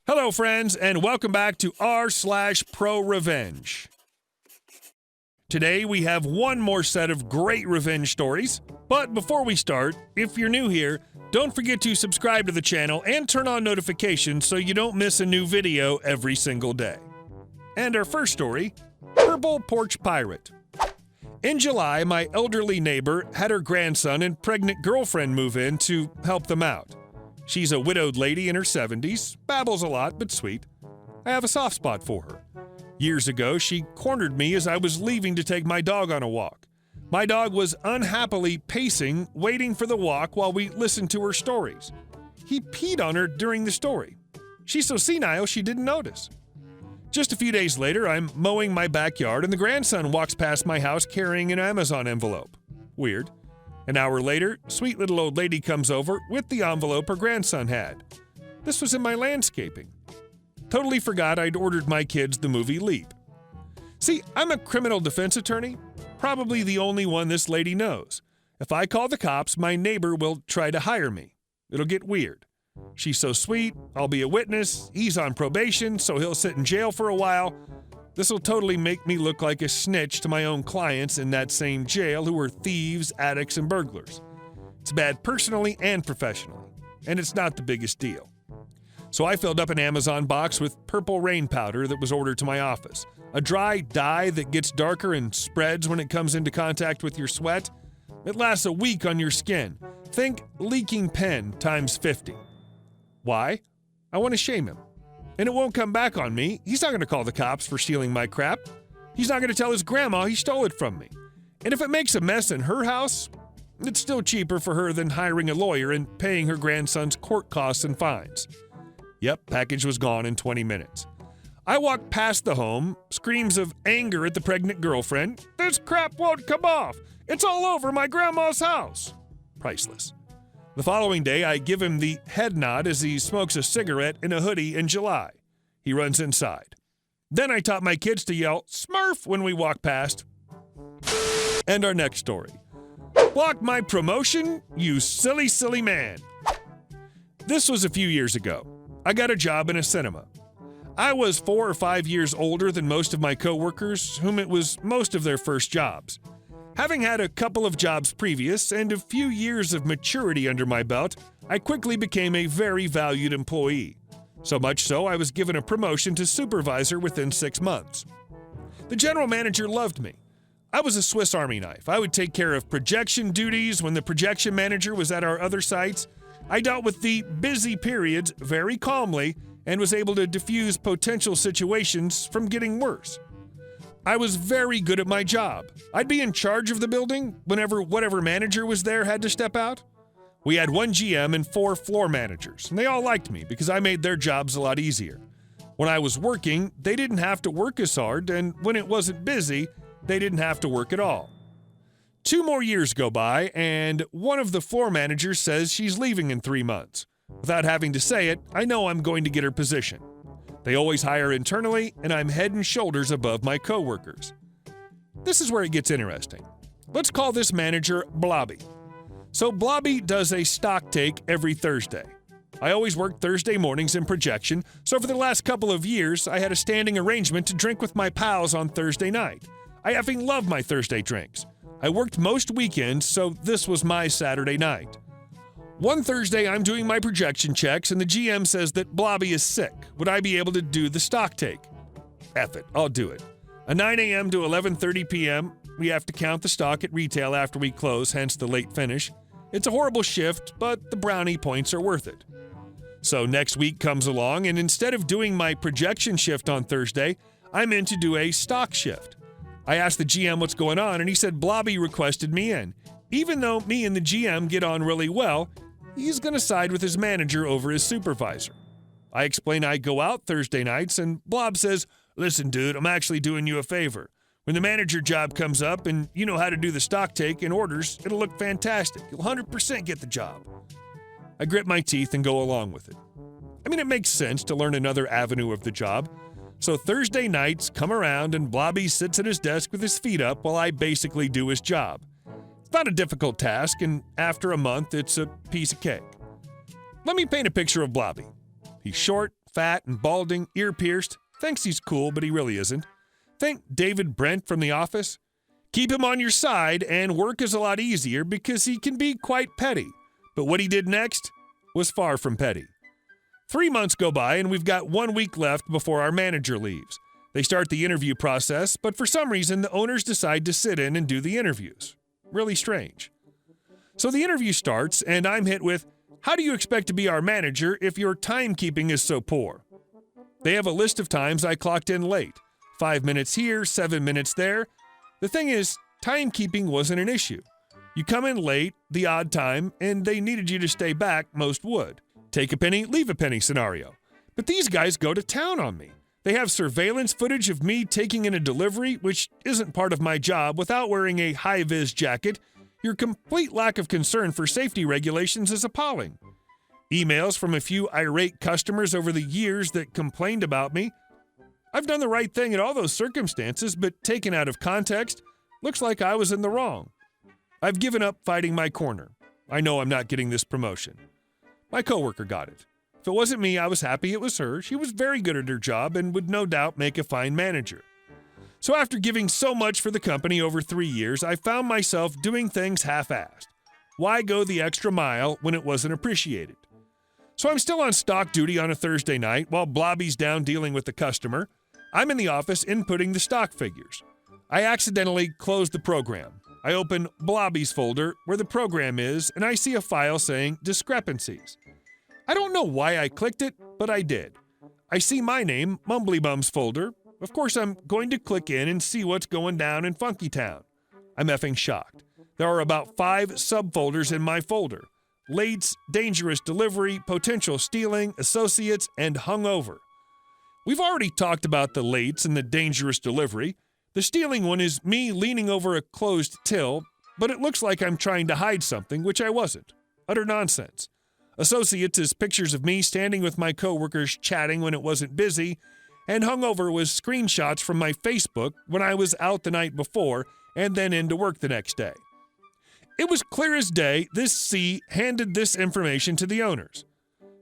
Hello, friends, and welcome back to r/ProRevenge. Today, we have one more set of great revenge stories. But before we start, if you're new here, don't forget to subscribe to the channel and turn on notifications so you don't miss a new video every single day. And our first story, Purple Porch Pirate. In July, my elderly neighbor had her grandson and pregnant girlfriend move in to help them out. She's a widowed lady in her 70s, babbles a lot, but sweet. I have a soft spot for her. Years ago, she cornered me as I was leaving to take my dog on a walk. My dog was unhappily pacing, waiting for the walk while we listened to her stories. He peed on her during the story. She's so senile she didn't notice. Just a few days later, I'm mowing my backyard and the grandson walks past my house carrying an Amazon envelope. Weird. An hour later, sweet little old lady comes over with the envelope her grandson had. This was in my landscaping. Totally forgot I'd ordered my kids the movie Leap. See, I'm a criminal defense attorney, probably the only one this lady knows. If I call the cops, my neighbor will try to hire me. It'll get weird. She's so sweet, I'll be a witness, he's on probation, so he'll sit in jail for a while. This'll totally make me look like a snitch to my own clients in that same jail who are thieves, addicts, and burglars. It's bad personally and professionally, and it's not the biggest deal. So I filled up an Amazon box with purple rain powder that was ordered to my office, a dry dye that gets darker and spreads when it comes into contact with your sweat. It lasts a week on your skin. Think leaking pen times 50. Why? I want to shame him. And it won't come back on me. He's not going to call the cops for stealing my crap. He's not going to tell his grandma he stole it from me. And if it makes a mess in her house, it's still cheaper for her than hiring a lawyer and paying her grandson's court costs and fines. Yep, package was gone in 20 minutes. I walked past the home, screams of anger at the pregnant girlfriend. This crap won't come off. It's all over my grandma's house. Priceless. The following day, I give him the head nod as he smokes a cigarette in a hoodie in July. He runs inside. Then I taught my kids to yell, Smurf, when we walk past. And our next story. Block my promotion, you silly, silly man. This was a few years ago. I got a job in a cinema. I was 4 or 5 years older than most of my coworkers, whom it was most of their first jobs. Having had a couple of jobs previous and a few years of maturity under my belt, I quickly became a very valued employee. So much so, I was given a promotion to supervisor within 6 months. The general manager loved me. I was a Swiss Army knife. I would take care of projection duties when the projection manager was at our other sites. I dealt with the busy periods very calmly and was able to diffuse potential situations from getting worse. I was very good at my job. I'd be in charge of the building whenever whatever manager was there had to step out. We had 1 GM and 4 floor managers, and they all liked me because I made their jobs a lot easier. When I was working, they didn't have to work as hard, and when it wasn't busy, they didn't have to work at all. 2 more years go by, and one of the floor managers says she's leaving in 3 months. Without having to say it, I know I'm going to get her position. They always hire internally, and I'm head and shoulders above my coworkers. This is where it gets interesting. Let's call this manager Blobby. So Blobby does a stock take every Thursday. I always work Thursday mornings in projection, so for the last couple of years, I had a standing arrangement to drink with my pals on Thursday night. I effing love my Thursday drinks. I worked most weekends, so this was my Saturday night. One Thursday, I'm doing my projection checks, and the GM says that Blobby is sick. Would I be able to do the stock take? F it, I'll do it. A 9 a.m. to 11:30 p.m., we have to count the stock at retail after we close, hence the late finish. It's a horrible shift, but the brownie points are worth it. So next week comes along, and instead of doing my projection shift on Thursday, I'm in to do a stock shift. I asked the GM what's going on, and he said Blobby requested me in. Even though me and the GM get on really well, he's going to side with his manager over his supervisor. I explain I go out Thursday nights, and Blob says, listen, dude, I'm actually doing you a favor. When the manager job comes up and you know how to do the stock take in orders, it'll look fantastic. You'll 100% get the job. I grit my teeth and go along with it. I mean, it makes sense to learn another avenue of the job. So Thursday nights come around and Blobby sits at his desk with his feet up while I basically do his job. It's not a difficult task, and after a month, it's a piece of cake. Let me paint a picture of Blobby. He's short, fat and balding, ear-pierced. Thinks he's cool, but he really isn't. Think David Brent from The Office? Keep him on your side and work is a lot easier because he can be quite petty. But what he did next was far from petty. 3 months go by and we've got 1 week left before our manager leaves. They start the interview process, but for some reason the owners decide to sit in and do the interviews. Really strange. So the interview starts and I'm hit with, how do you expect to be our manager if your timekeeping is so poor? They have a list of times I clocked in late. 5 minutes here, 7 minutes there. The thing is, timekeeping wasn't an issue. You come in late, the odd time, and they needed you to stay back, most would. Take a penny, leave a penny scenario. But these guys go to town on me. They have surveillance footage of me taking in a delivery, which isn't part of my job, without wearing a high-vis jacket. Your complete lack of concern for safety regulations is appalling. Emails from a few irate customers over the years that complained about me. I've done the right thing in all those circumstances, but taken out of context, looks like I was in the wrong. I've given up fighting my corner. I know I'm not getting this promotion. My coworker got it. If it wasn't me, I was happy it was her. She was very good at her job and would no doubt make a fine manager. So after giving so much for the company over 3 years, I found myself doing things half-assed. Why go the extra mile when it wasn't appreciated? So I'm still on stock duty on a Thursday night while Blobby's down dealing with the customer. I'm in the office inputting the stock figures. I accidentally closed the program. I open Blobby's folder where the program is, and I see a file saying discrepancies. I don't know why I clicked it, but I did. I see my name, Mumblybum's folder. Of course, I'm going to click in and see what's going down in Funkytown. I'm effing shocked. There are about 5 subfolders in my folder. Lates, dangerous delivery, potential stealing, associates, and hungover. We've already talked about the lates and the dangerous delivery. The stealing one is me leaning over a closed till, but it looks like I'm trying to hide something, which I wasn't. Utter nonsense. Associates is pictures of me standing with my coworkers chatting when it wasn't busy, and hungover was screenshots from my Facebook when I was out the night before and then into work the next day. It was clear as day this C handed this information to the owners.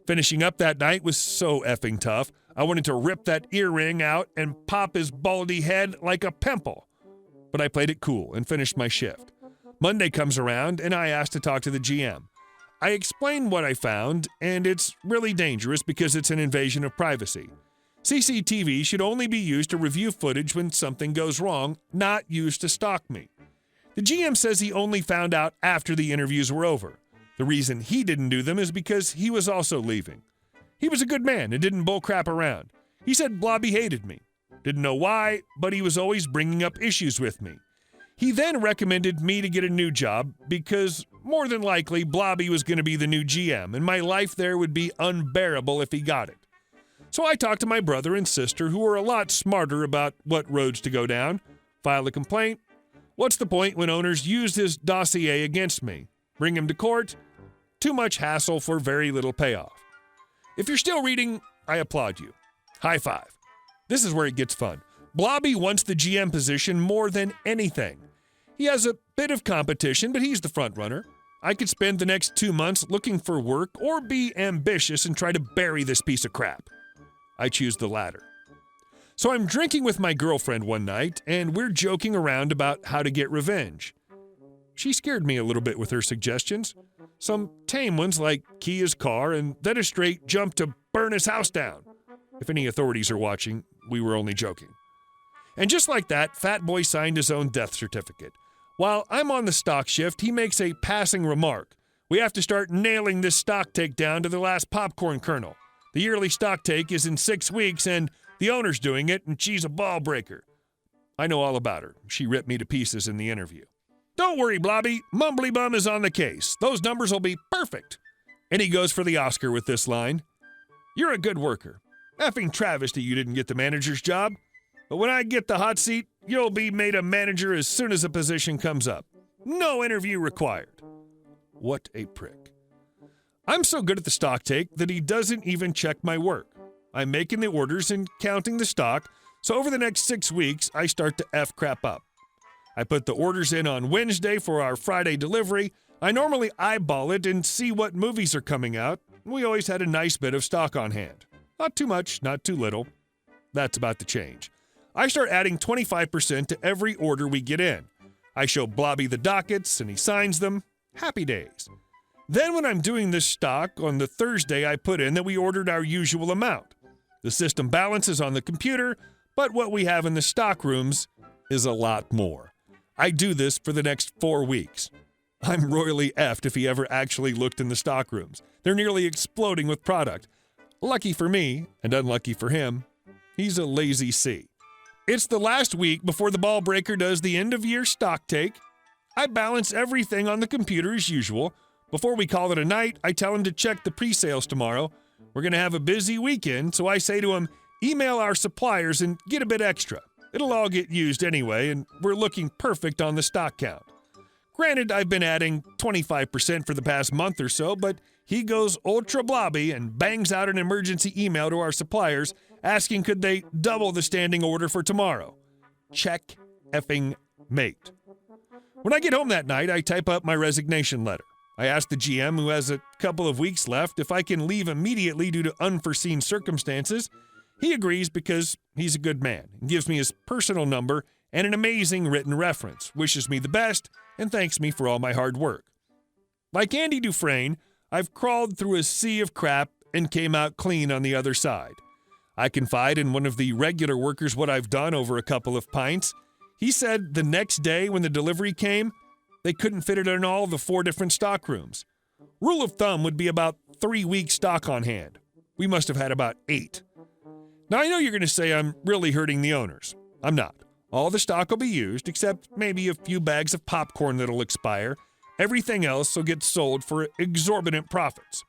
Finishing up that night was so effing tough, I wanted to rip that earring out and pop his baldy head like a pimple. But I played it cool and finished my shift. Monday comes around and I asked to talk to the GM. I explained what I found, and it's really dangerous because it's an invasion of privacy. CCTV should only be used to review footage when something goes wrong, not used to stalk me. The GM says he only found out after the interviews were over. The reason he didn't do them is because he was also leaving. He was a good man and didn't bullcrap around. He said Blobby hated me. Didn't know why, but he was always bringing up issues with me. He then recommended me to get a new job because, more than likely, Blobby was going to be the new GM, and my life there would be unbearable if he got it. So I talked to my brother and sister, who were a lot smarter about what roads to go down. Filed a complaint. What's the point when owners used his dossier against me? Bring him to court? Too much hassle for very little payoff. If you're still reading, I applaud you. High five. This is where it gets fun. Blobby wants the GM position more than anything. He has a bit of competition, but he's the front runner. I could spend the next 2 months looking for work or be ambitious and try to bury this piece of crap. I choose the latter. So I'm drinking with my girlfriend one night, and we're joking around about how to get revenge. She scared me a little bit with her suggestions. Some tame ones like key his car and then a straight jump to burn his house down. If any authorities are watching, we were only joking. And just like that, Fat Boy signed his own death certificate. While I'm on the stock shift, he makes a passing remark. We have to start nailing this stock take down to the last popcorn kernel. The yearly stock take is in 6 weeks, and the owner's doing it, and she's a ball breaker. I know all about her. She ripped me to pieces in the interview. Don't worry, Blobby. Mumblybum is on the case. Those numbers will be perfect. And he goes for the Oscar with this line. You're a good worker. Effing travesty you didn't get the manager's job. But when I get the hot seat, you'll be made a manager as soon as a position comes up. No interview required. What a prick. I'm so good at the stock take that he doesn't even check my work. I'm making the orders and counting the stock, so over the next 6 weeks, I start to F crap up. I put the orders in on Wednesday for our Friday delivery. I normally eyeball it and see what movies are coming out. We always had a nice bit of stock on hand. Not too much, not too little. That's about to change. I start adding 25% to every order we get in. I show Blobby the dockets, and he signs them. Happy days. Then when I'm doing this stock, on the Thursday I put in that we ordered our usual amount. The system balances on the computer, but what we have in the stock rooms is a lot more. I do this for the next 4 weeks. I'm royally effed if he ever actually looked in the stock rooms. They're nearly exploding with product. Lucky for me, and unlucky for him, he's a lazy C. It's the last week before the ball breaker does the end-of-year stock take. I balance everything on the computer as usual. Before we call it a night, I tell him to check the pre-sales tomorrow. We're going to have a busy weekend, so I say to him, email our suppliers and get a bit extra. It'll all get used anyway, and we're looking perfect on the stock count. Granted, I've been adding 25% for the past month or so, but he goes ultra blobby and bangs out an emergency email to our suppliers asking could they double the standing order for tomorrow. Check effing mate. When I get home that night, I type up my resignation letter. I ask the GM, who has a couple of weeks left, if I can leave immediately due to unforeseen circumstances. He agrees because he's a good man and gives me his personal number and an amazing written reference, wishes me the best, and thanks me for all my hard work. Like Andy Dufresne, I've crawled through a sea of crap and came out clean on the other side. I confide in one of the regular workers what I've done over a couple of pints. He said the next day when the delivery came, they couldn't fit it in all the 4 different stock rooms. Rule of thumb would be about 3 weeks stock on hand. We must have had about 8. Now I know you're going to say I'm really hurting the owners. I'm not. All the stock will be used, except maybe a few bags of popcorn that'll expire. Everything else will get sold for exorbitant profits.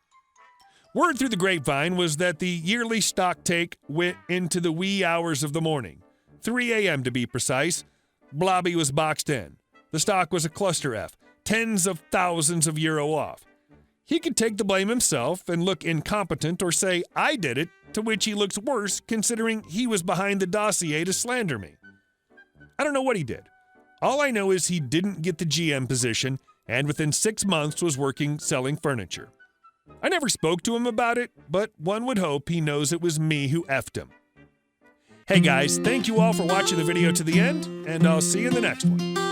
Word through the grapevine was that the yearly stock take went into the wee hours of the morning. 3 a.m. to be precise. Blobby was boxed in. The stock was a cluster F, tens of thousands of euro off. He could take the blame himself and look incompetent or say, I did it, to which he looks worse considering he was behind the dossier to slander me. I don't know what he did. All I know is he didn't get the GM position and within 6 months was working selling furniture. I never spoke to him about it, but one would hope he knows it was me who effed him. Hey guys, thank you all for watching the video to the end, and I'll see you in the next one.